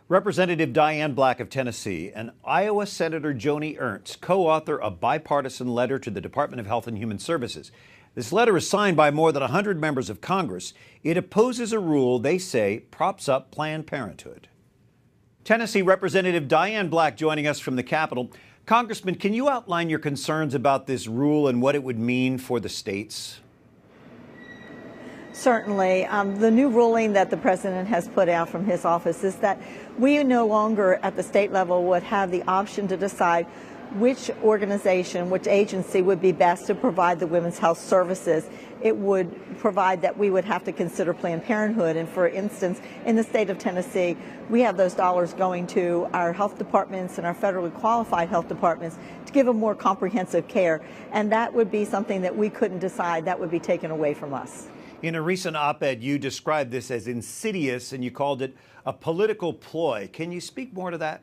Representative Diane Black of Tennessee and Iowa Senator Joni Ernst co-author a bipartisan letter to the Department of Health and Human Services. This letter is signed by more than 100 members of Congress. It opposes a rule they say props up Planned Parenthood. Tennessee Representative Diane Black joining us from the Capitol. Congressman, can you outline your concerns about this rule and what it would mean for the states? Certainly. The new ruling that the president has put out from his office is that we no longer at the state level would have the option to decide which organization, which agency would be best to provide the women's health services. It would provide that we would have to consider Planned Parenthood. And for instance, in the state of Tennessee, we have those dollars going to our health departments and our federally qualified health departments to give them more comprehensive care. And that would be something that we couldn't decide. That would be taken away from us. In a recent op-ed, you described this as insidious and you called it a political ploy. Can you speak more to that?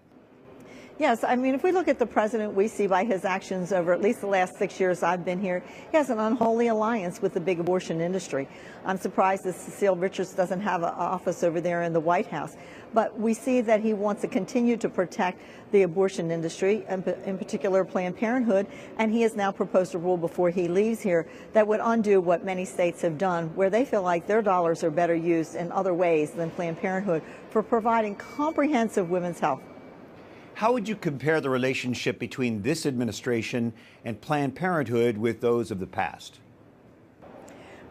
Yes, I mean, if we look at the president, we see by his actions over at least the last 6 years I've been here, he has an unholy alliance with the big abortion industry. I'm surprised that Cecile Richards doesn't have an office over there in the White House. But we see that he wants to continue to protect the abortion industry, in particular Planned Parenthood, and he has now proposed a rule before he leaves here that would undo what many states have done, where they feel like their dollars are better used in other ways than Planned Parenthood for providing comprehensive women's health. How would you compare the relationship between this administration and Planned Parenthood with those of the past?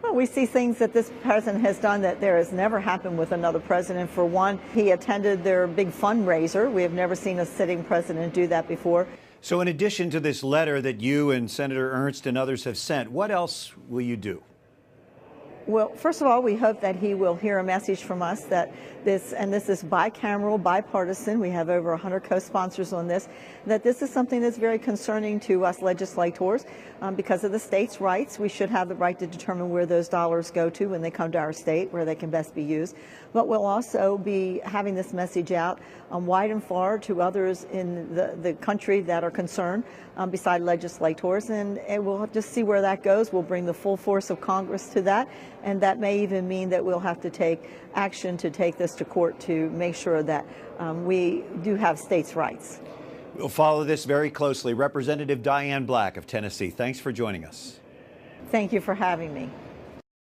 Well, we see things that this president has done that there has never happened with another president. For one, he attended their big fundraiser. We have never seen a sitting president do that before. So in addition to this letter that you and Senator Ernst and others have sent, what else will you do? Well, first of all, we hope that he will hear a message from us that this is bicameral, bipartisan. We have over 100 co-sponsors on this, that this is something that's very concerning to us legislators. Because of the state's rights, we should have the right to determine where those dollars go to when they come to our state, where they can best be used. But we'll also be having this message out wide and far to others in the country that are concerned, beside legislators, and we'll just see where that goes. We'll bring the full force of Congress to that, and that may even mean that we'll have to take action to take this to court to make sure that we do have states' rights. We'll follow this very closely. Representative Diane Black of Tennessee, thanks for joining us. Thank you for having me.